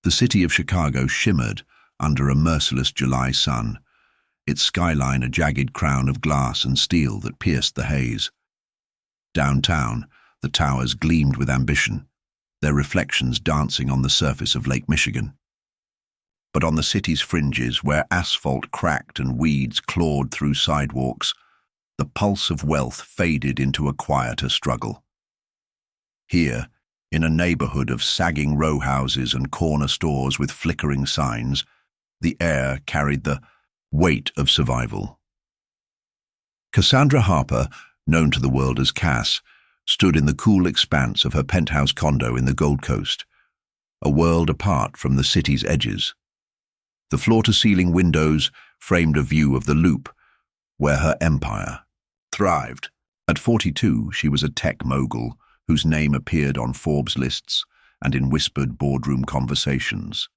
The city of Chicago shimmered under a merciless July sun, its skyline a jagged crown of glass and steel that pierced the haze. Downtown, the towers gleamed with ambition, their reflections dancing on the surface of Lake Michigan. But on the city's fringes, where asphalt cracked and weeds clawed through sidewalks, the pulse of wealth faded into a quieter struggle. Here, in a neighborhood of sagging row houses and corner stores with flickering signs, the air carried the weight of survival. Cassandra Harper, known to the world as Cass, stood in the cool expanse of her penthouse condo in the Gold Coast, a world apart from the city's edges. The floor-to-ceiling windows framed a view of the Loop, where her empire thrived. At 42, she was a tech mogul whose name appeared on Forbes lists and in whispered boardroom conversations.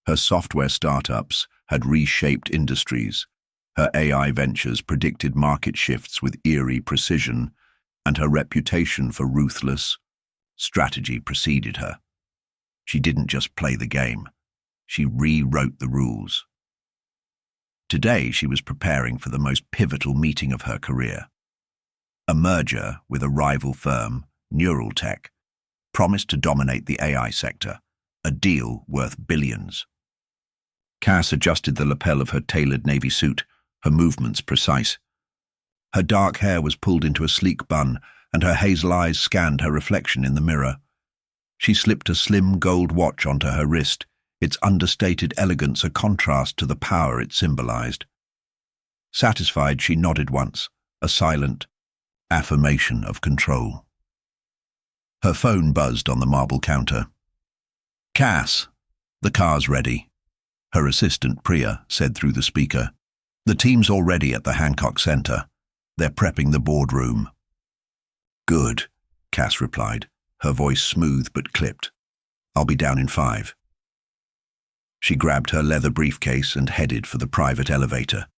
Her software startups had reshaped industries, her AI ventures predicted market shifts with eerie precision, and her reputation for ruthless strategy preceded her. She didn't just play the game, she rewrote the rules. Today she was preparing for the most pivotal meeting of her career. A merger with a rival firm, Neuraltech, promised to dominate the AI sector, a deal worth billions. Cass adjusted the lapel of her tailored navy suit, her movements precise. Her dark hair was pulled into a sleek bun, and her hazel eyes scanned her reflection in the mirror. She slipped a slim gold watch onto her wrist, its understated elegance a contrast to the power it symbolized. Satisfied, she nodded once, a silent affirmation of control. Her phone buzzed on the marble counter. "Cass, the car's ready," her assistant Priya said through the speaker. "The team's already at the Hancock Center. They're prepping the boardroom." "Good," Cass replied, her voice smooth but clipped. "I'll be down in 5. She grabbed her leather briefcase and headed for the private elevator.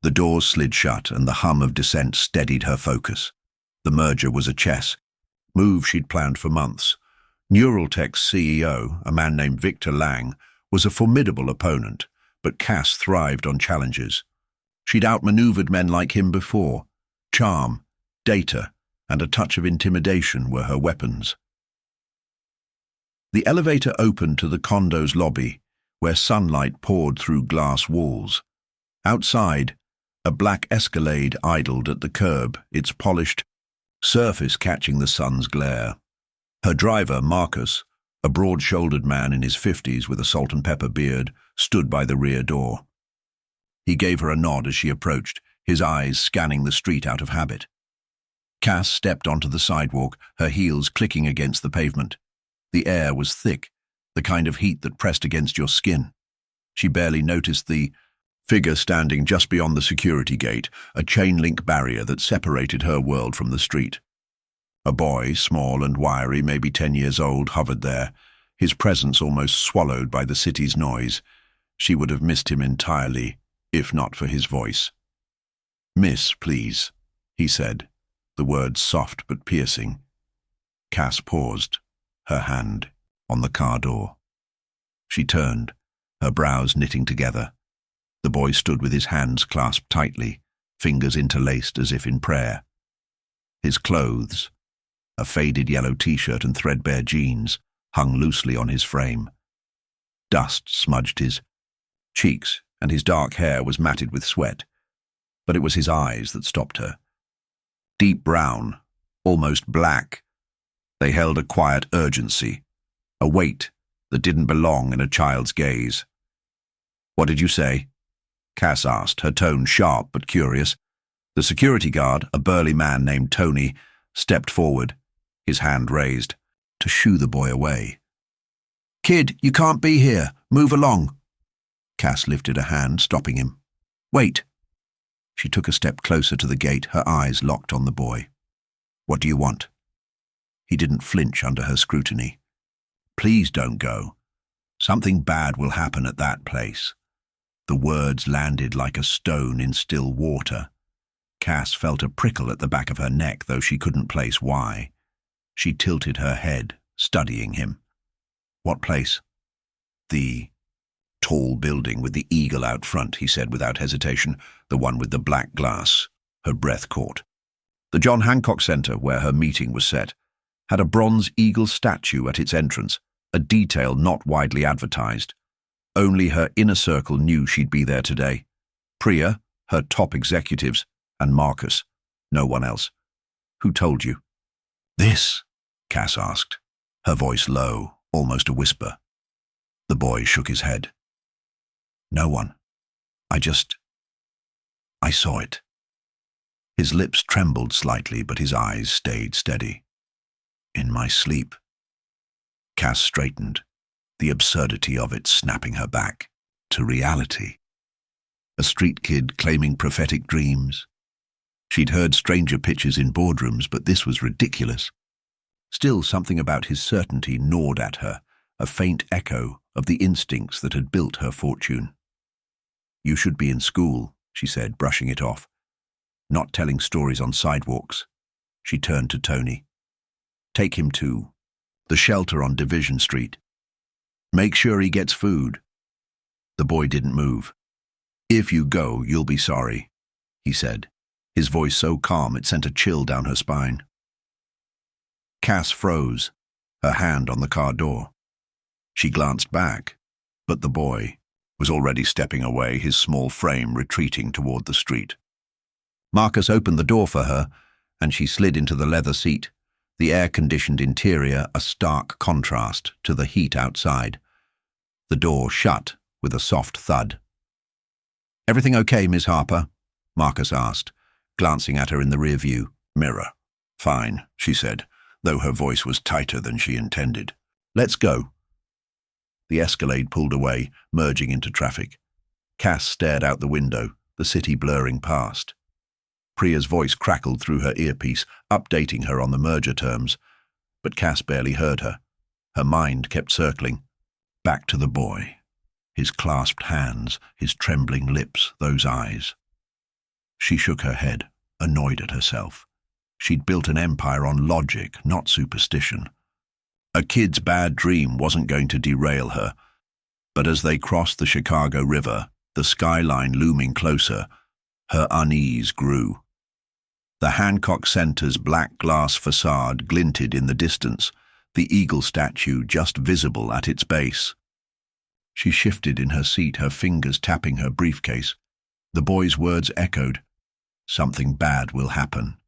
The doors slid shut and the hum of descent steadied her focus. The merger was a chess move she'd planned for months. Neuraltech's CEO, a man named Victor Lang, was a formidable opponent, but Cass thrived on challenges. She'd outmaneuvered men like him before. Charm, data, and a touch of intimidation were her weapons. The elevator opened to the condo's lobby, where sunlight poured through glass walls. Outside, a black Escalade idled at the curb, its polished surface catching the sun's glare. Her driver, Marcus, a broad-shouldered man in his 50s with a salt-and-pepper beard, stood by the rear door. He gave her a nod as she approached, his eyes scanning the street out of habit. Cass stepped onto the sidewalk, her heels clicking against the pavement. The air was thick, the kind of heat that pressed against your skin. She barely noticed the figure standing just beyond the security gate, a chain-link barrier that separated her world from the street. A boy, small and wiry, maybe 10 years old, hovered there, his presence almost swallowed by the city's noise. She would have missed him entirely, if not for his voice. "Miss, please," he said, the words soft but piercing. Cass paused, her hand on the car door. She turned, her brows knitting together. The boy stood with his hands clasped tightly, fingers interlaced as if in prayer. His clothes, a faded yellow t-shirt and threadbare jeans, hung loosely on his frame. Dust smudged his cheeks, and his dark hair was matted with sweat. But it was his eyes that stopped her. Deep brown, almost black, they held a quiet urgency, a weight that didn't belong in a child's gaze. "What did you say?" Cass asked, her tone sharp but curious. The security guard, a burly man named Tony, stepped forward, his hand raised, to shoo the boy away. "Kid, you can't be here. Move along." Cass lifted a hand, stopping him. "Wait." She took a step closer to the gate, her eyes locked on the boy. "What do you want?" He didn't flinch under her scrutiny. "Please don't go. Something bad will happen at that place." The words landed like a stone in still water. Cass felt a prickle at the back of her neck, though she couldn't place why. She tilted her head, studying him. "What place?" The tall building with the eagle out front, he said without hesitation, the one with the black glass. Her breath caught. The John Hancock Center, where her meeting was set, had a bronze eagle statue at its entrance, a detail not widely advertised. Only her inner circle knew she'd be there today. Priya, her top executives, and Marcus. No one else. Who told you? This, Cass asked, her voice low, almost a whisper. The boy shook his head. No one. I saw it. His lips trembled slightly, but his eyes stayed steady. In my sleep. Cass straightened, the absurdity of it snapping her back to reality. A street kid claiming prophetic dreams. She'd heard stranger pitches in boardrooms, but this was ridiculous. Still, something about his certainty gnawed at her, a faint echo of the instincts that had built her fortune. You should be in school, she said, brushing it off. Not telling stories on sidewalks. She turned to Tony. Take him to the shelter on Division Street. Make sure he gets food. The boy didn't move. If you go, you'll be sorry, he said, his voice so calm it sent a chill down her spine. Cass froze, her hand on the car door. She glanced back, but the boy was already stepping away, his small frame retreating toward the street. Marcus opened the door for her, and she slid into the leather seat, the air-conditioned interior a stark contrast to the heat outside. The door shut with a soft thud. Everything okay, Miss Harper? Marcus asked, glancing at her in the rear-view mirror. Fine, she said, though her voice was tighter than she intended. Let's go. The Escalade pulled away, merging into traffic. Cass stared out the window, the city blurring past. Priya's voice crackled through her earpiece, updating her on the merger terms, but Cass barely heard her. Her mind kept circling. Back to the boy. His clasped hands, his trembling lips, those eyes. She shook her head, annoyed at herself. She'd built an empire on logic, not superstition. A kid's bad dream wasn't going to derail her, but as they crossed the Chicago River, the skyline looming closer, her unease grew. The Hancock Center's black glass facade glinted in the distance, the eagle statue just visible at its base. She shifted in her seat, her fingers tapping her briefcase. The boy's words echoed. Something bad will happen.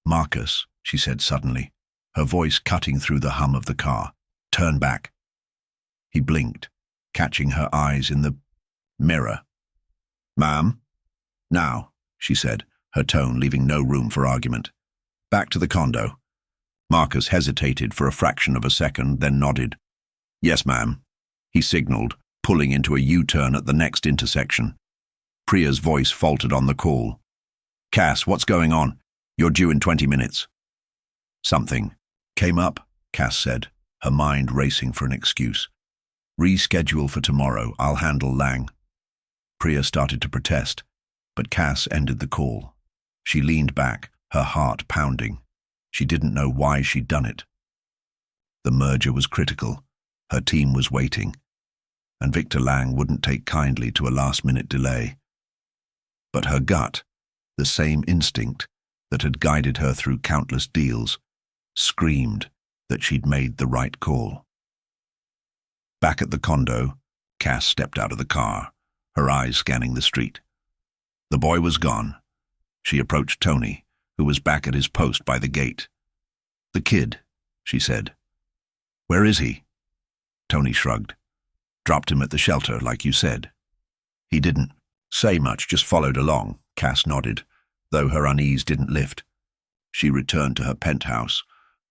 Marcus, she said suddenly, her voice cutting through the hum of the car. Turn back. He blinked, catching her eyes in the mirror. Ma'am? Now, she said, her tone leaving no room for argument. Back to the condo. Marcus hesitated for a fraction of a second, then nodded. Yes, ma'am, he signaled, pulling into a U-turn at the next intersection. Priya's voice faltered on the call. Cass, what's going on? You're due in 20 minutes. Something came up, Cass said, her mind racing for an excuse. Reschedule for tomorrow. I'll handle Lang. Priya started to protest, but Cass ended the call. She leaned back, her heart pounding. She didn't know why she'd done it. The merger was critical. Her team was waiting, and Victor Lang wouldn't take kindly to a last-minute delay. But her gut, the same instinct that had guided her through countless deals, screamed that she'd made the right call. Back at the condo, Cass stepped out of the car, her eyes scanning the street. The boy was gone. She approached Tony, who was back at his post by the gate. The kid, she said. Where is he? Tony shrugged. Dropped him at the shelter, like you said. He didn't say much, just followed along, Cass nodded, though her unease didn't lift. She returned to her penthouse,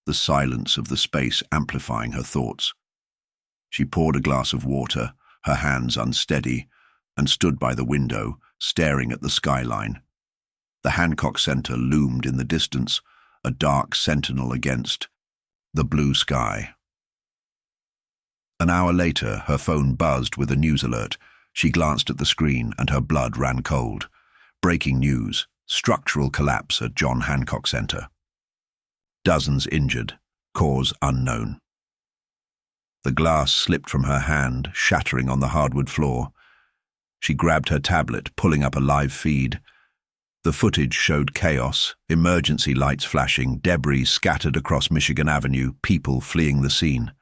the silence of the space amplifying her thoughts. She poured a glass of water, her hands unsteady, and stood by the window, staring at the skyline. The Hancock Center loomed in the distance, a dark sentinel against the blue sky. An hour later, her phone buzzed with a news alert. She glanced at the screen and her blood ran cold. Breaking news: structural collapse at John Hancock Center. Dozens injured, cause unknown. The glass slipped from her hand, shattering on the hardwood floor. She grabbed her tablet, pulling up a live feed. The footage showed chaos, emergency lights flashing, debris scattered across Michigan Avenue, people fleeing the scene.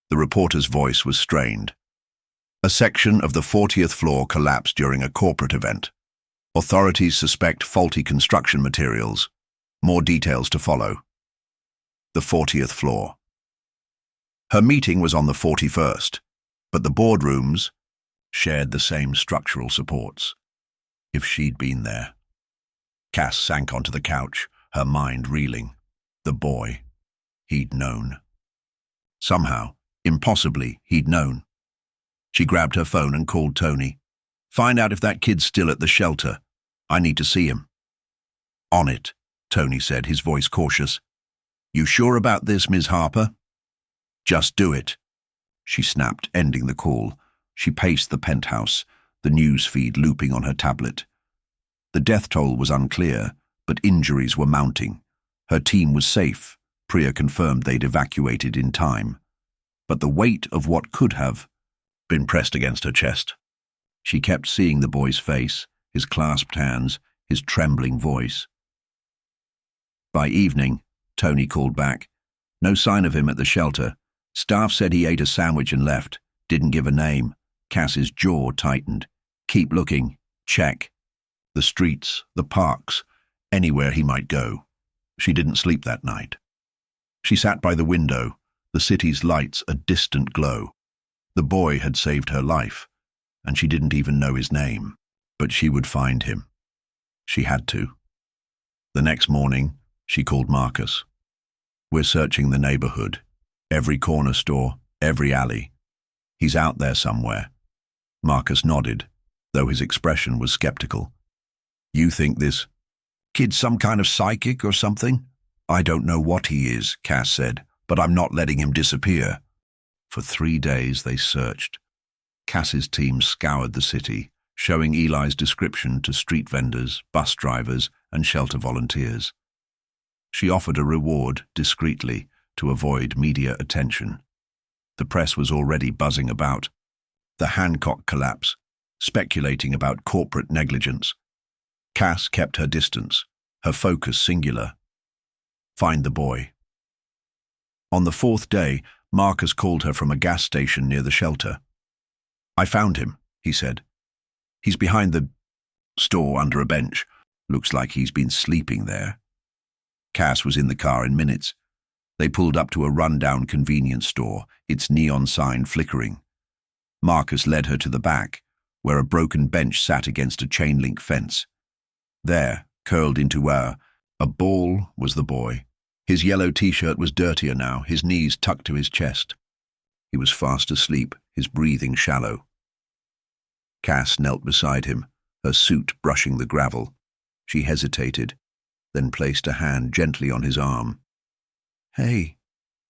The reporter's voice was strained. A section of the 40th floor collapsed during a corporate event. Authorities suspect faulty construction materials. More details to follow. The 40th floor. Her meeting was on the 41st, but the boardrooms shared the same structural supports. If she'd been there. Cass sank onto the couch, her mind reeling. The boy. He'd known. Somehow, impossibly, he'd known. She grabbed her phone and called Tony. "Find out if that kid's still at the shelter. I need to see him." "On it," Tony said, his voice cautious. "You sure about this, Ms. Harper?" "Just do it," she snapped, ending the call. She paced the penthouse, the news feed looping on her tablet. The death toll was unclear, but injuries were mounting. Her team was safe. Priya confirmed they'd evacuated in time. But the weight of what could have been pressed against her chest. She kept seeing the boy's face, his clasped hands, his trembling voice. By evening, Tony called back. No sign of him at the shelter. Staff said he ate a sandwich and left. Didn't give a name. Cass's jaw tightened. Keep looking. Check. The streets, the parks, anywhere he might go. She didn't sleep that night. She sat by the window, the city's lights a distant glow. The boy had saved her life, and she didn't even know his name. But she would find him. She had to. The next morning, she called Marcus. "We're searching the neighborhood. Every corner store, every alley. He's out there somewhere." Marcus nodded, though his expression was skeptical. "You think this kid's some kind of psychic or something?" "I don't know what he is," Cass said, "but I'm not letting him disappear." For 3 days they searched. Cass's team scoured the city, showing Eli's description to street vendors, bus drivers, and shelter volunteers. She offered a reward, discreetly, to avoid media attention. The press was already buzzing about the Hancock collapse, speculating about corporate negligence. Cass kept her distance, her focus singular. Find the boy. On the 4th day, Marcus called her from a gas station near the shelter. "I found him," he said. "He's behind the store under a bench. Looks like he's been sleeping there." Cass was in the car in minutes. They pulled up to a run-down convenience store, its neon sign flickering. Marcus led her to the back, where a broken bench sat against a chain-link fence. There, curled into a ball, was the boy. His yellow t-shirt was dirtier now, his knees tucked to his chest. He was fast asleep, his breathing shallow. Cass knelt beside him, her suit brushing the gravel. She hesitated, then placed a hand gently on his arm. "Hey,"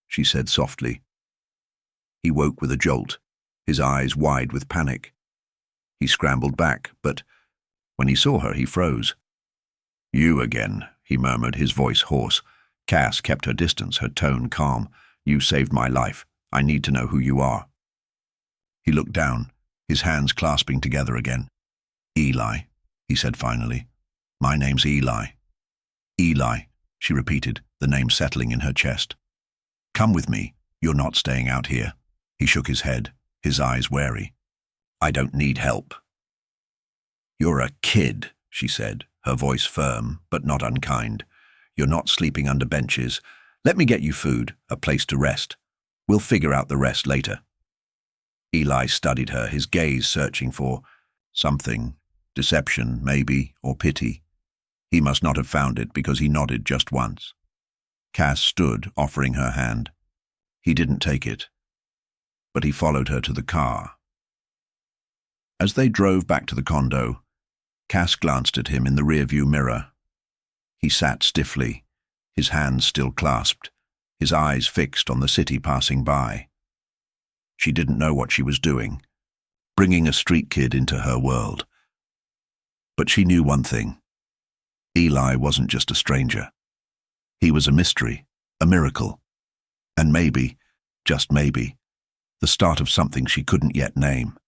she said softly. He woke with a jolt, his eyes wide with panic. He scrambled back, but when he saw her, he froze. "You again," he murmured, his voice hoarse. Cass kept her distance, her tone calm. "You saved my life. I need to know who you are." He looked down, his hands clasping together again. "Eli," he said finally. "My name's Eli." "Eli," she repeated, the name settling in her chest. "Come with me. You're not staying out here." He shook his head, his eyes wary. "I don't need help." "You're a kid," she said, her voice firm but not unkind. "You're not sleeping under benches. Let me get you food, a place to rest. We'll figure out the rest later." Eli studied her, his gaze searching for something, deception, maybe, or pity. He must not have found it because he nodded just once. Cass stood, offering her hand. He didn't take it, but he followed her to the car. As they drove back to the condo, Cass glanced at him in the rearview mirror. He sat stiffly, his hands still clasped, his eyes fixed on the city passing by. She didn't know what she was doing, bringing a street kid into her world. But she knew one thing. Eli wasn't just a stranger. He was a mystery, a miracle, and maybe, just maybe, the start of something she couldn't yet name.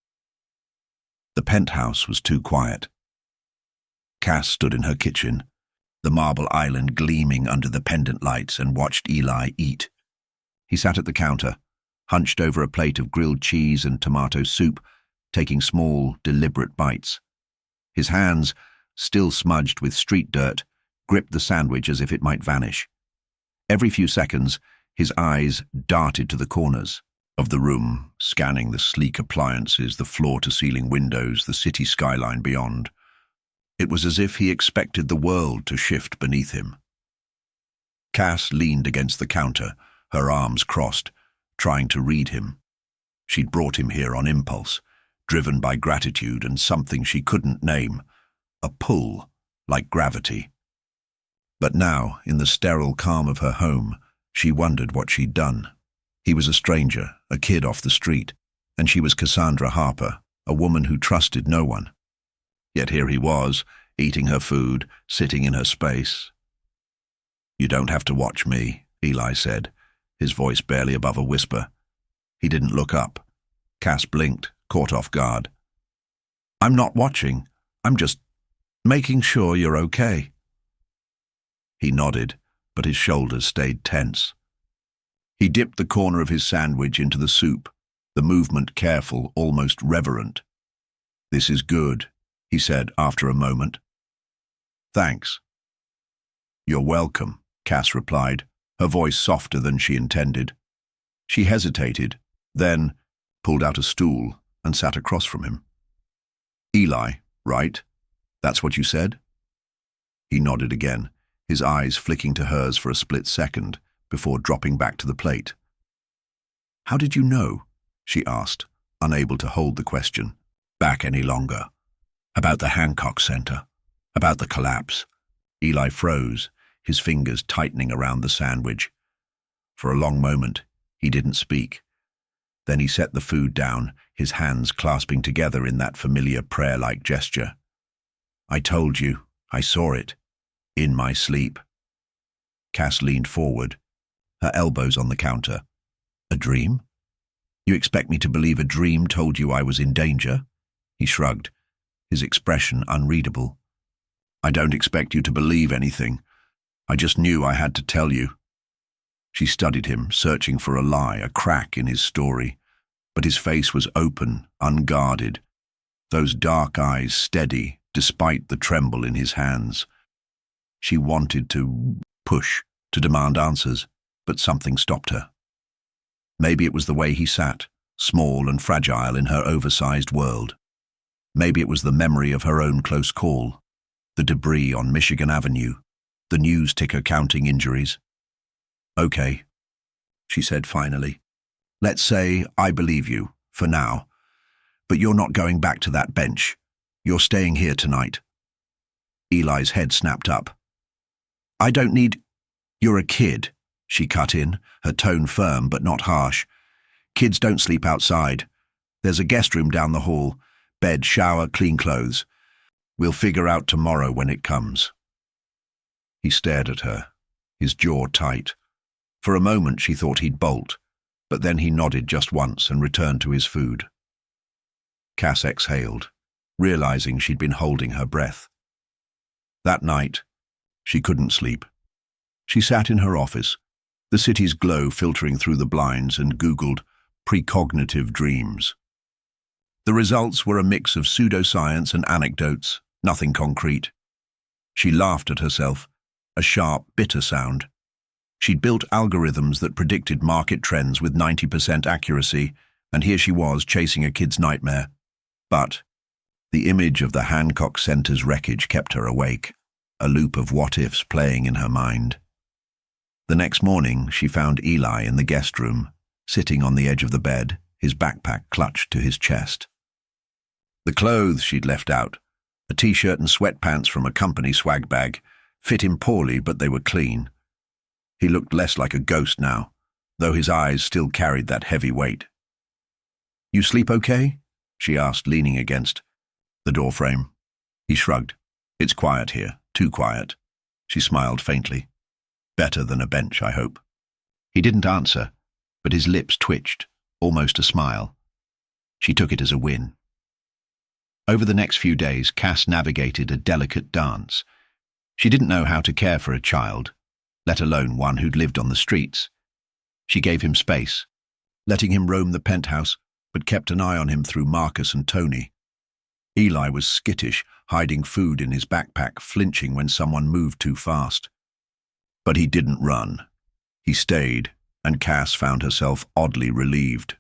The penthouse was too quiet. Cass stood in her kitchen, the marble island gleaming under the pendant lights, and watched Eli eat. He sat at the counter, hunched over a plate of grilled cheese and tomato soup, taking small, deliberate bites. His hands, still smudged with street dirt, gripped the sandwich as if it might vanish. Every few seconds, his eyes darted to the corners of the room, scanning the sleek appliances, the floor-to-ceiling windows, the city skyline beyond. It was as if he expected the world to shift beneath him. Cass leaned against the counter, her arms crossed, trying to read him. She'd brought him here on impulse, driven by gratitude and something she couldn't name, a pull, like gravity. But now, in the sterile calm of her home, she wondered what she'd done. He was a stranger, a kid off the street, and she was Cassandra Harper, a woman who trusted no one. Yet here he was, eating her food, sitting in her space. "You don't have to watch me," Eli said, his voice barely above a whisper. He didn't look up. Cass blinked, caught off guard. "I'm not watching. I'm just making sure you're okay." He nodded, but his shoulders stayed tense. He dipped the corner of his sandwich into the soup, the movement careful, almost reverent. "This is good," he said after a moment. "Thanks." "You're welcome," Cass replied, her voice softer than she intended. She hesitated, then pulled out a stool and sat across from him. "Eli, right? That's what you said?" He nodded again, his eyes flicking to hers for a split second before dropping back to the plate. "How did you know?" she asked, unable to hold the question back any longer. "About the Hancock Center, about the collapse." Eli froze, his fingers tightening around the sandwich. For a long moment, he didn't speak. Then he set the food down, his hands clasping together in that familiar prayer-like gesture. "I told you, I saw it, in my sleep." Cass leaned forward, her elbows on the counter. "A dream? You expect me to believe a dream told you I was in danger?" He shrugged, his expression unreadable. "I don't expect you to believe anything. I just knew I had to tell you." She studied him, searching for a lie, a crack in his story. But his face was open, unguarded, those dark eyes steady, despite the tremble in his hands. She wanted to push, to demand answers, but something stopped her. Maybe it was the way he sat, small and fragile in her oversized world. Maybe it was the memory of her own close call, the debris on Michigan Avenue, the news ticker counting injuries. "Okay," she said finally. "Let's say I believe you, for now. But you're not going back to that bench. You're staying here tonight." Eli's head snapped up. "I don't need—" "You're a kid," she cut in, her tone firm but not harsh. "Kids don't sleep outside. There's a guest room down the hall. Bed, shower, clean clothes. We'll figure out tomorrow when it comes." He stared at her, his jaw tight. For a moment she thought he'd bolt, but then he nodded just once and returned to his food. Cass exhaled, realizing she'd been holding her breath. That night, she couldn't sleep. She sat in her office, the city's glow filtering through the blinds, and Googled precognitive dreams. The results were a mix of pseudoscience and anecdotes, nothing concrete. She laughed at herself, a sharp, bitter sound. She'd built algorithms that predicted market trends with 90% accuracy, and here she was chasing a kid's nightmare. But the image of the Hancock Center's wreckage kept her awake, a loop of what-ifs playing in her mind. The next morning, she found Eli in the guest room, sitting on the edge of the bed, his backpack clutched to his chest. The clothes she'd left out, a t-shirt and sweatpants from a company swag bag, fit him poorly, but they were clean. He looked less like a ghost now, though his eyes still carried that heavy weight. "You sleep okay?" she asked, leaning against the doorframe. He shrugged. "It's quiet here, too quiet." She smiled faintly. "Better than a bench, I hope." He didn't answer, but his lips twitched, almost a smile. She took it as a win. Over the next few days, Cass navigated a delicate dance. She didn't know how to care for a child, let alone one who'd lived on the streets. She gave him space, letting him roam the penthouse, but kept an eye on him through Marcus and Tony. Eli was skittish, hiding food in his backpack, flinching when someone moved too fast. But he didn't run. He stayed, and Cass found herself oddly relieved.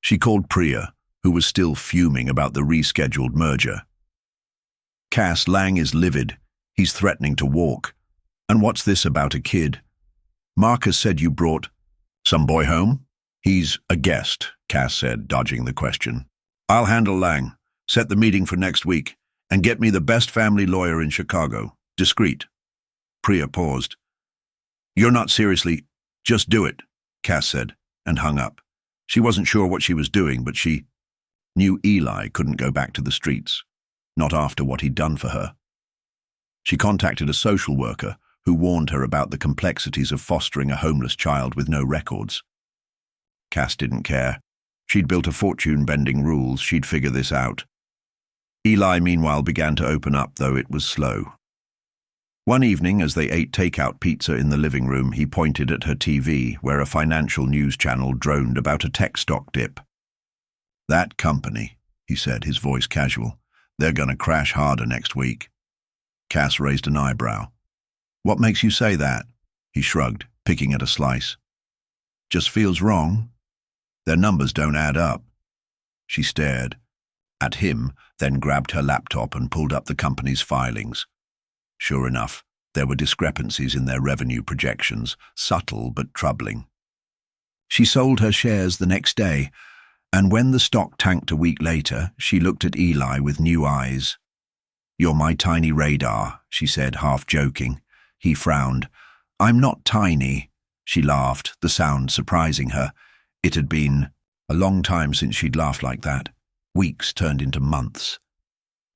She called Priya, who was still fuming about the rescheduled merger. "Cass, Lang is livid. He's threatening to walk. And what's this about a kid? Marcus said you brought some boy home?" "He's a guest," Cass said, dodging the question. "I'll handle Lang. Set the meeting for next week, and get me the best family lawyer in Chicago. Discreet." Priya paused. "You're not seriously—" "Just do it," Cass said, and hung up. She wasn't sure what she was doing, but she knew Eli couldn't go back to the streets, not after what he'd done for her. She contacted a social worker who warned her about the complexities of fostering a homeless child with no records. Cass didn't care. She'd built a fortune bending rules. She'd figure this out. Eli, meanwhile, began to open up, though it was slow. One evening, as they ate takeout pizza in the living room, he pointed at her TV, where a financial news channel droned about a tech stock dip. "That company," he said, his voice casual, "they're gonna crash harder next week." Cass raised an eyebrow. "What makes you say that?" He shrugged, picking at a slice. "Just feels wrong. Their numbers don't add up." She stared at him, then grabbed her laptop and pulled up the company's filings. Sure enough, there were discrepancies in their revenue projections, subtle but troubling. She sold her shares the next day, and when the stock tanked a week later, she looked at Eli with new eyes. "You're my tiny radar," she said, half joking. He frowned. "I'm not tiny," she laughed, the sound surprising her. It had been a long time since she'd laughed like that. Weeks turned into months.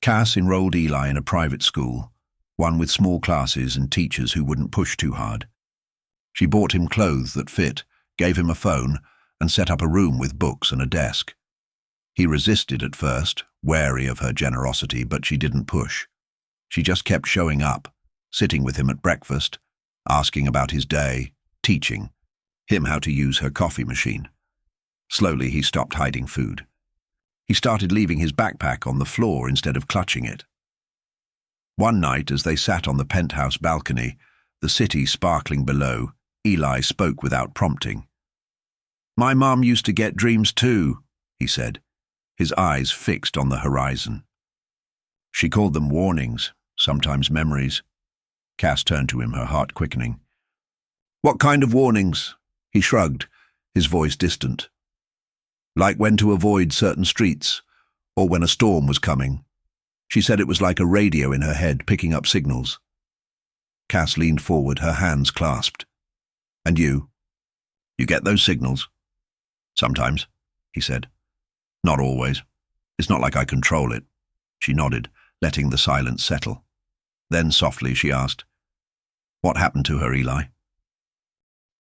Cass enrolled Eli in a private school, one with small classes and teachers who wouldn't push too hard. She bought him clothes that fit, gave him a phone, and set up a room with books and a desk. He resisted at first, wary of her generosity, but she didn't push. She just kept showing up, sitting with him at breakfast, asking about his day, teaching him how to use her coffee machine. Slowly, he stopped hiding food. He started leaving his backpack on the floor instead of clutching it. One night, as they sat on the penthouse balcony, the city sparkling below, Eli spoke without prompting. "My mom used to get dreams too," he said, his eyes fixed on the horizon. "She called them warnings, sometimes memories." Cass turned to him, her heart quickening. "What kind of warnings?" He shrugged, his voice distant. "Like when to avoid certain streets, or when a storm was coming." She said it was like a radio in her head picking up signals. Cass leaned forward, her hands clasped. "And you? You get those signals?" "Sometimes," he said. "Not always. It's not like I control it." She nodded, letting the silence settle. Then softly she asked, "What happened to her, Eli?"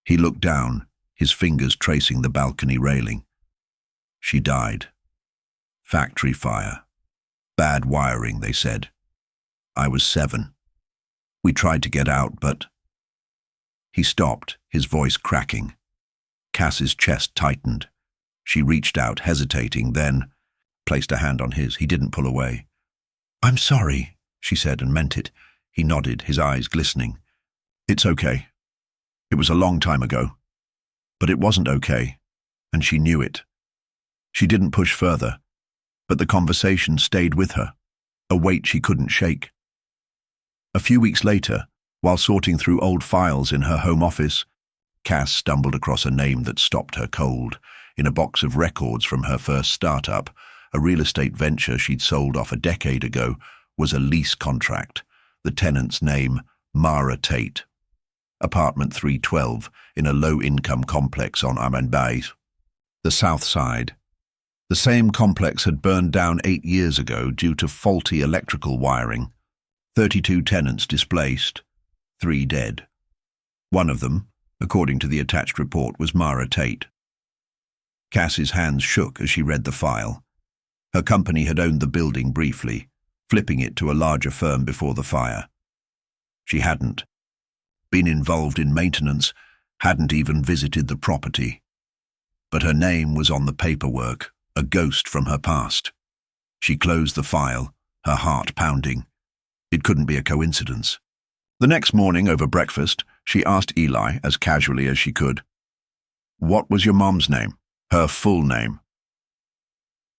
He looked down, his fingers tracing the balcony railing. "She died. Factory fire. Bad wiring, they said. I was 7. We tried to get out, but—" He stopped, his voice cracking. Cass's chest tightened. She reached out, hesitating, then placed a hand on his. He didn't pull away. "I'm sorry," she said, and meant it. He nodded, his eyes glistening. "It's okay. It was a long time ago. But it wasn't okay, and she knew it." She didn't push further, but the conversation stayed with her, a weight she couldn't shake. A few weeks later, while sorting through old files in her home office, Cass stumbled across a name that stopped her cold. In a box of records from her first startup, a real estate venture she'd sold off a decade ago, was a lease contract. The tenant's name, Mara Tate. Apartment 312, in a low-income complex on Aman Bay, the south side. The same complex had burned down 8 years ago due to faulty electrical wiring. 32 tenants displaced, 3 dead. One of them, according to the attached report, was Mara Tate. Cass's hands shook as she read the file. Her company had owned the building briefly, flipping it to a larger firm before the fire. She hadn't been involved in maintenance, hadn't even visited the property. But her name was on the paperwork, a ghost from her past. She closed the file, her heart pounding. It couldn't be a coincidence. The next morning, over breakfast, she asked Eli as casually as she could, "What was your mom's name? Her full name?"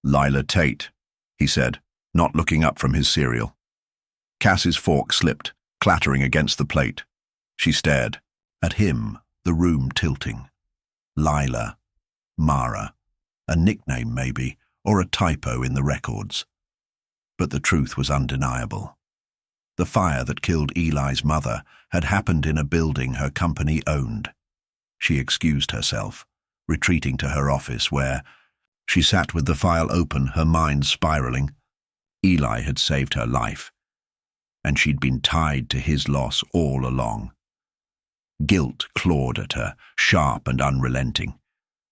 "Lila Tate," he said, not looking up from his cereal. Cass's fork slipped, clattering against the plate. She stared. At him, the room tilting. Lila. Mara. A nickname, maybe, or a typo in the records. But the truth was undeniable. The fire that killed Eli's mother had happened in a building her company owned. She excused herself, retreating to her office where she sat with the file open, her mind spiraling. Eli had saved her life, and she'd been tied to his loss all along. Guilt clawed at her, sharp and unrelenting.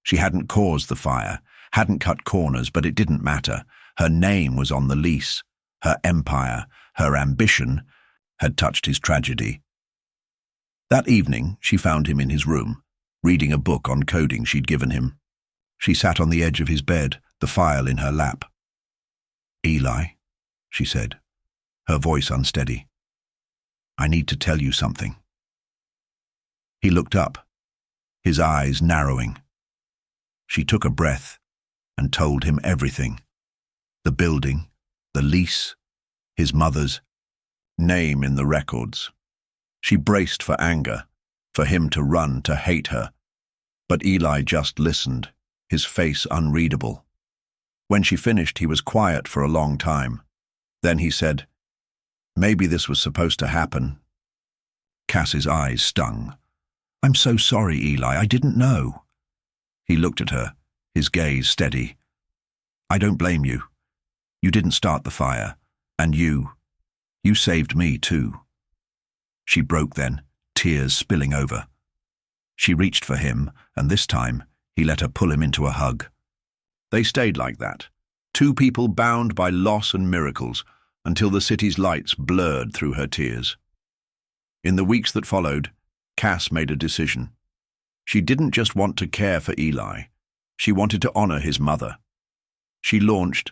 She hadn't caused the fire, hadn't cut corners, but it didn't matter. Her name was on the lease. Her empire, her ambition, had touched his tragedy. That evening, she found him in his room, reading a book on coding she'd given him. She sat on the edge of his bed, the file in her lap. "Eli," she said, her voice unsteady, "I need to tell you something." He looked up, his eyes narrowing. She took a breath and told him everything. The building, the lease, his mother's name in the records. She braced for anger, for him to run, to hate her. But Eli just listened, his face unreadable. When she finished, he was quiet for a long time. Then he said, "Maybe this was supposed to happen." Cass's eyes stung. "I'm so sorry, Eli, I didn't know." He looked at her, his gaze steady. "I don't blame you. You didn't start the fire, and you saved me too." She broke then, tears spilling over. She reached for him, and this time he let her pull him into a hug. They stayed like that, two people bound by loss and miracles, until the city's lights blurred through her tears. In the weeks that followed, Cass made a decision. She didn't just want to care for Eli, she wanted to honor his mother. She launched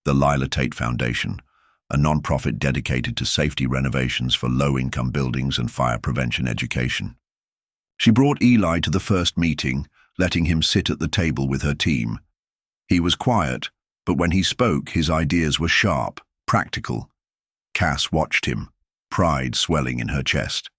the Lila Tate Foundation, a non-profit dedicated to safety renovations for low-income buildings and fire prevention education. She brought Eli to the first meeting, letting him sit at the table with her team. He was quiet, but when he spoke, his ideas were sharp, practical. Cass watched him, pride swelling in her chest.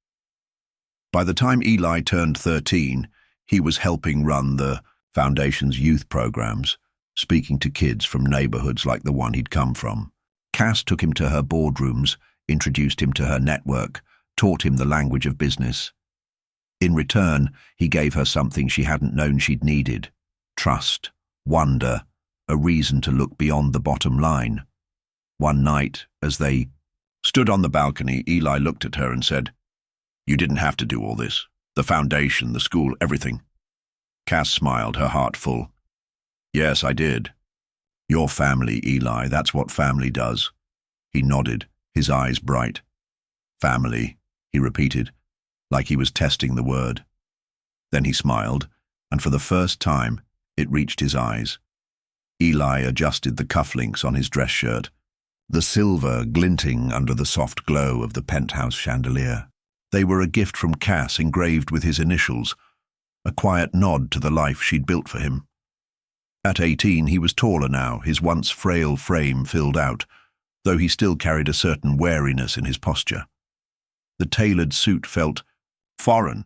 By the time Eli turned 13, he was helping run the Foundation's youth programs, speaking to kids from neighborhoods like the one he'd come from. Cass took him to her boardrooms, introduced him to her network, taught him the language of business. In return, he gave her something she hadn't known she'd needed: trust, wonder, a reason to look beyond the bottom line. One night, as they stood on the balcony, Eli looked at her and said, "You didn't have to do all this. The foundation, the school, everything." Cass smiled, her heart full. "Yes, I did. Your family, Eli, that's what family does." He nodded, his eyes bright. "Family," he repeated, like he was testing the word. Then he smiled, and for the first time, it reached his eyes. Eli adjusted the cufflinks on his dress shirt, the silver glinting under the soft glow of the penthouse chandelier. They were a gift from Cass engraved with his initials, a quiet nod to the life she'd built for him. At 18, he was taller now, his once frail frame filled out, though he still carried a certain wariness in his posture. The tailored suit felt foreign,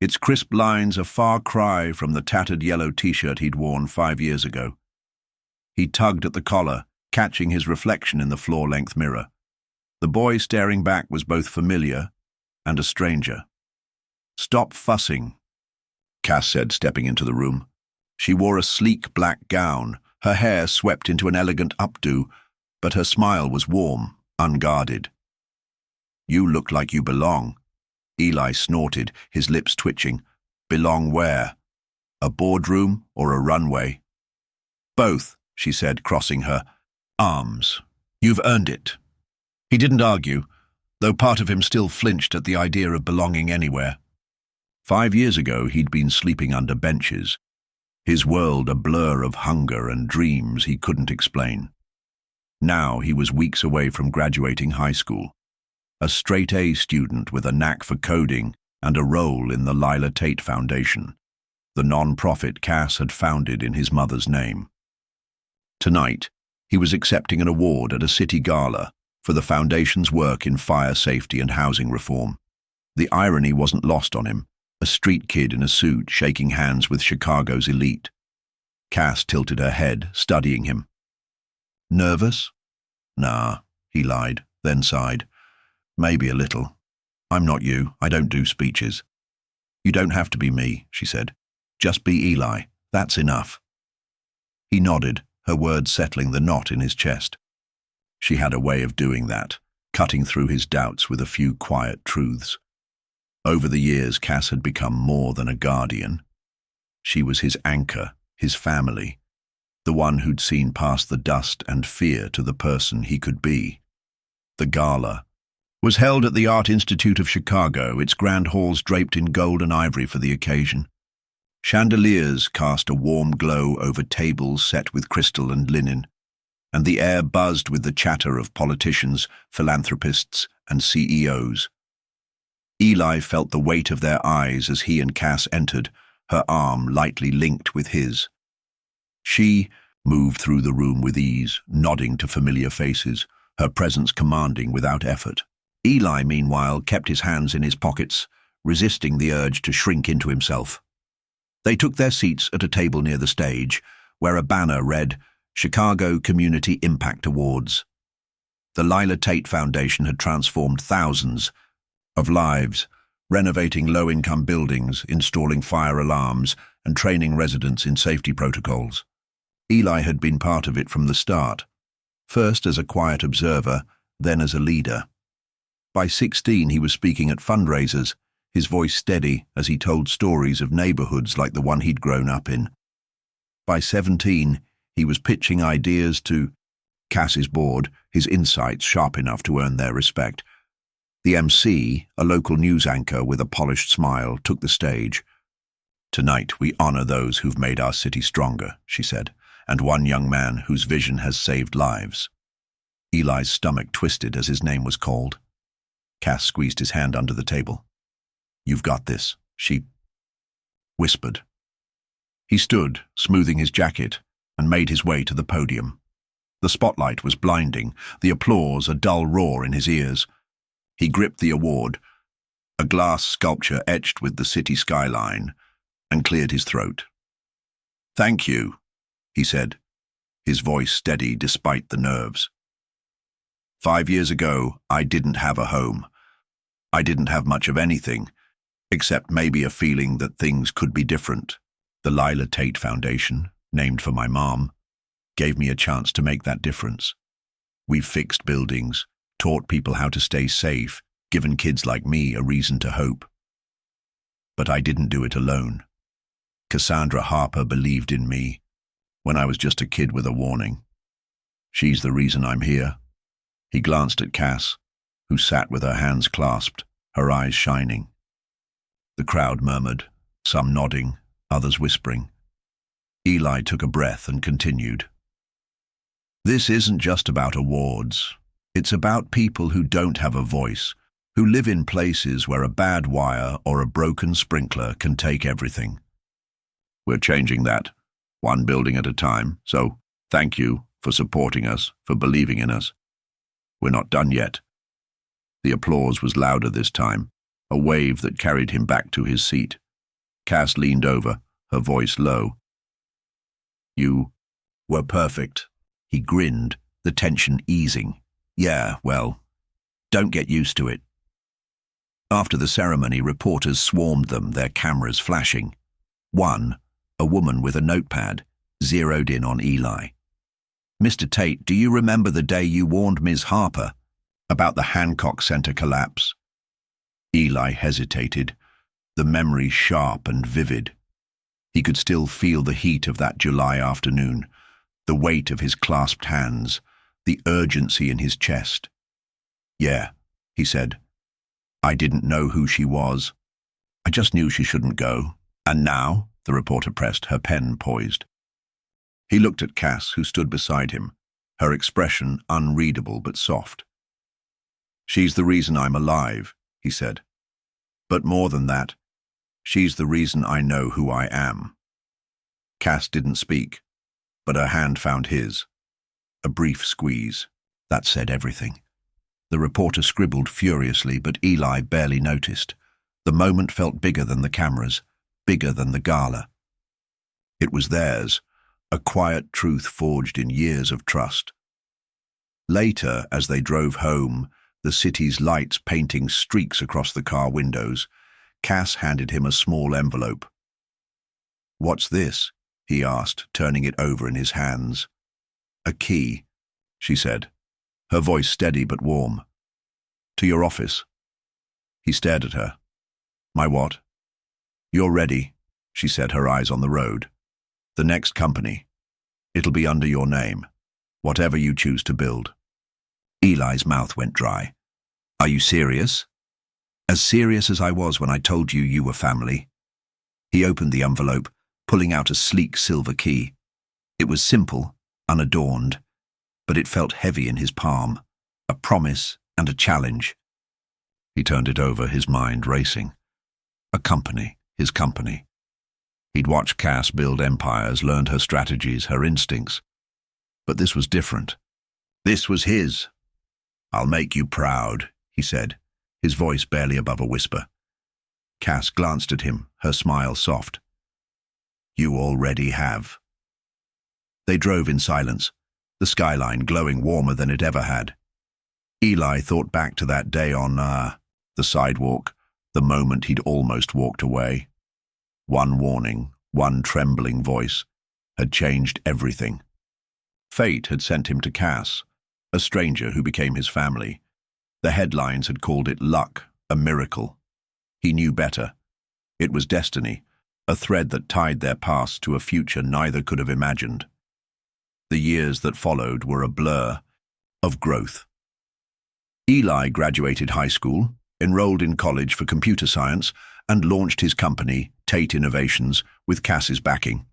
its crisp lines a far cry from the tattered yellow t-shirt he'd worn 5 years ago. He tugged at the collar, catching his reflection in the floor-length mirror. The boy staring back was both familiar and a stranger. "Stop fussing," Cass said, stepping into the room. She wore a sleek black gown, her hair swept into an elegant updo, but her smile was warm, unguarded. "You look like you belong." Eli snorted, his lips twitching. "Belong where? A boardroom or a runway?" Both, she said, crossing her arms. You've earned it. He didn't argue, though part of him still flinched at the idea of belonging anywhere. 5 years ago, he'd been sleeping under benches, his world a blur of hunger and dreams he couldn't explain. Now he was weeks away from graduating high school, a straight-A student with a knack for coding and a role in the Lila Tate Foundation, the non-profit Cass had founded in his mother's name. Tonight, he was accepting an award at a city gala for the foundation's work in fire safety and housing reform. The irony wasn't lost on him, a street kid in a suit shaking hands with Chicago's elite. Cass tilted her head, studying him. Nervous? Nah, he lied, then sighed. Maybe a little. I'm not you. I don't do speeches. You don't have to be me, she said. Just be Eli. That's enough. He nodded, her words settling the knot in his chest. She had a way of doing that, cutting through his doubts with a few quiet truths. Over the years, Cass had become more than a guardian. She was his anchor, his family, the one who'd seen past the dust and fear to the person he could be. The gala was held at the Art Institute of Chicago, its grand halls draped in gold and ivory for the occasion. Chandeliers cast a warm glow over tables set with crystal and linen, and the air buzzed with the chatter of politicians, philanthropists, and CEOs. Eli felt the weight of their eyes as he and Cass entered, her arm lightly linked with his. She moved through the room with ease, nodding to familiar faces, her presence commanding without effort. Eli, meanwhile, kept his hands in his pockets, resisting the urge to shrink into himself. They took their seats at a table near the stage, where a banner read, Chicago Community Impact Awards. The Lila Tate Foundation had transformed thousands of lives, renovating low-income buildings, installing fire alarms, and training residents in safety protocols. Eli had been part of it from the start, first as a quiet observer, then as a leader. By 16, he was speaking at fundraisers, his voice steady as he told stories of neighborhoods like the one he'd grown up in. By 17, he was pitching ideas to Cass's board, his insights sharp enough to earn their respect. The MC, a local news anchor with a polished smile, took the stage. Tonight we honor those who've made our city stronger, she said, and one young man whose vision has saved lives. Eli's stomach twisted as his name was called. Cass squeezed his hand under the table. You've got this, she whispered. He stood, smoothing his jacket, and made his way to the podium. The spotlight was blinding, the applause a dull roar in his ears. He gripped the award, a glass sculpture etched with the city skyline, and cleared his throat. Thank you, he said, his voice steady despite the nerves. 5 years ago, I didn't have a home. I didn't have much of anything, except maybe a feeling that things could be different. The Lila Tate Foundation, named for my mom, gave me a chance to make that difference. We've fixed buildings, taught people how to stay safe, given kids like me a reason to hope. But I didn't do it alone. Cassandra Harper believed in me when I was just a kid with a warning. She's the reason I'm here. He glanced at Cass, who sat with her hands clasped, her eyes shining. The crowd murmured, some nodding, others whispering. Eli took a breath and continued. This isn't just about awards. It's about people who don't have a voice, who live in places where a bad wire or a broken sprinkler can take everything. We're changing that, one building at a time, so thank you for supporting us, for believing in us. We're not done yet. The applause was louder this time, a wave that carried him back to his seat. Cass leaned over, her voice low. You were perfect. He grinned, the tension easing. Yeah, well, don't get used to it. After the ceremony, reporters swarmed them, their cameras flashing. One, a woman with a notepad, zeroed in on Eli. Mr. Tate, do you remember the day you warned Ms. Harper about the Hancock Center collapse? Eli hesitated, the memory sharp and vivid. He could still feel the heat of that July afternoon, the weight of his clasped hands, the urgency in his chest. "Yeah," he said. "I didn't know who she was. I just knew she shouldn't go." "And now?" the reporter pressed, her pen poised. He looked at Cass, who stood beside him, her expression unreadable but soft. "She's the reason I'm alive," he said. "But more than that, she's the reason I know who I am." Cass didn't speak, but her hand found his. A brief squeeze. That said everything. The reporter scribbled furiously, but Eli barely noticed. The moment felt bigger than the cameras, bigger than the gala. It was theirs, a quiet truth forged in years of trust. Later, as they drove home, the city's lights painting streaks across the car windows, Cass handed him a small envelope. "What's this?" he asked, turning it over in his hands. "A key," she said, her voice steady but warm. "To your office." He stared at her. "My what?" "You're ready," she said, her eyes on the road. "The next company. It'll be under your name. Whatever you choose to build." Eli's mouth went dry. "Are you serious?" "As serious as I was when I told you you were family." He opened the envelope, pulling out a sleek silver key. It was simple, unadorned, but it felt heavy in his palm, a promise and a challenge. He turned it over, his mind racing. A company, his company. He'd watched Cass build empires, learned her strategies, her instincts. But this was different. This was his. "I'll make you proud," he said, his voice barely above a whisper. Cass glanced at him, her smile soft. "You already have." They drove in silence, the skyline glowing warmer than it ever had. Eli thought back to that day on, the sidewalk, the moment he'd almost walked away. One warning, one trembling voice, had changed everything. Fate had sent him to Cass, a stranger who became his family. The headlines had called it luck, a miracle. He knew better. It was destiny, a thread that tied their pasts to a future neither could have imagined. The years that followed were a blur of growth. Eli graduated high school, enrolled in college for computer science, and launched his company, Tate Innovations, with Cass's backing.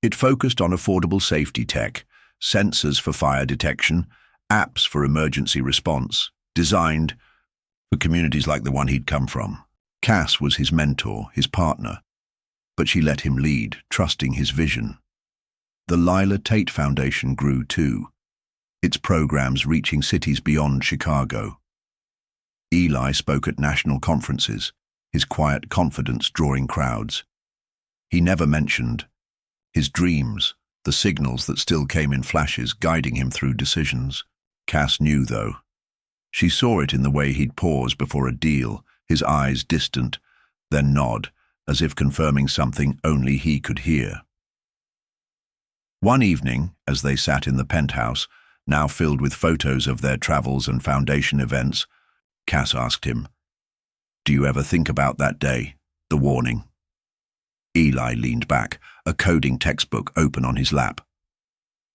It focused on affordable safety tech, sensors for fire detection, apps for emergency response, designed for communities like the one he'd come from. Cass was his mentor, his partner, but she let him lead, trusting his vision. The Lila Tate Foundation grew too, its programs reaching cities beyond Chicago. Eli spoke at national conferences, his quiet confidence drawing crowds. He never mentioned his dreams, the signals that still came in flashes guiding him through decisions. Cass knew, though. She saw it in the way he'd pause before a deal, his eyes distant, then nod, as if confirming something only he could hear. One evening, as they sat in the penthouse, now filled with photos of their travels and foundation events, Cass asked him, "Do you ever think about that day, the warning?" Eli leaned back, a coding textbook open on his lap.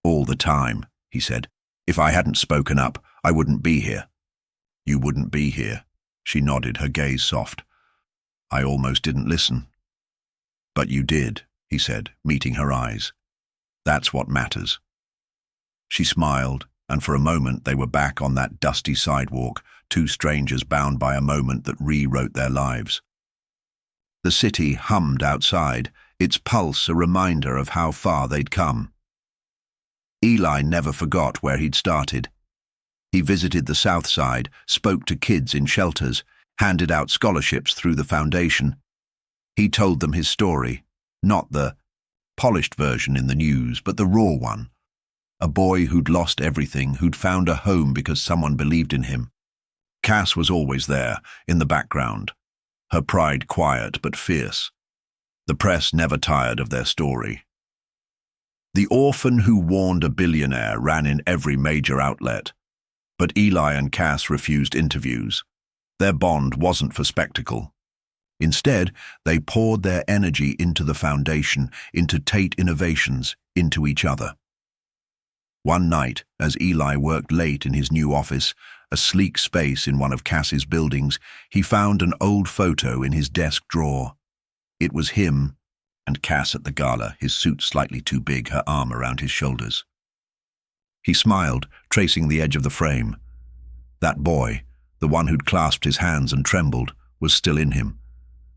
"All the time," he said. "If I hadn't spoken up, I wouldn't be here." "You wouldn't be here," she nodded, her gaze soft. "I almost didn't listen." "But you did," he said, meeting her eyes. "That's what matters." She smiled, and for a moment they were back on that dusty sidewalk, two strangers bound by a moment that rewrote their lives. The city hummed outside, its pulse a reminder of how far they'd come. Eli never forgot where he'd started. He visited the South Side, spoke to kids in shelters, handed out scholarships through the foundation. He told them his story, not the polished version in the news, but the raw one. A boy who'd lost everything, who'd found a home because someone believed in him. Cass was always there, in the background, her pride quiet but fierce. The press never tired of their story. The orphan who warned a billionaire ran in every major outlet, but Eli and Cass refused interviews. Their bond wasn't for spectacle. Instead, they poured their energy into the foundation, into Tate Innovations, into each other. One night, as Eli worked late in his new office, a sleek space in one of Cass's buildings, he found an old photo in his desk drawer. It was him and Cass at the gala, his suit slightly too big, her arm around his shoulders. He smiled, tracing the edge of the frame. That boy, the one who'd clasped his hands and trembled, was still in him.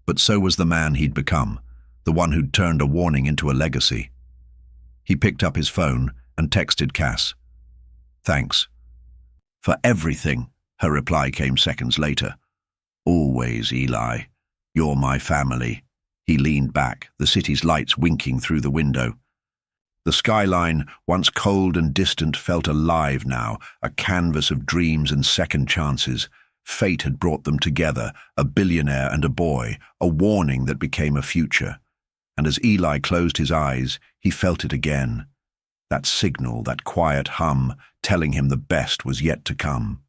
But so was the man he'd become, the one who'd turned a warning into a legacy. He picked up his phone and texted Cass. "Thanks." "For everything," her reply came seconds later. "Always, Eli. You're my family." He leaned back, the city's lights winking through the window. The skyline, once cold and distant, felt alive now, a canvas of dreams and second chances. Fate had brought them together, a billionaire and a boy, a warning that became a future. And as Eli closed his eyes, he felt it again. That signal, that quiet hum, telling him the best was yet to come.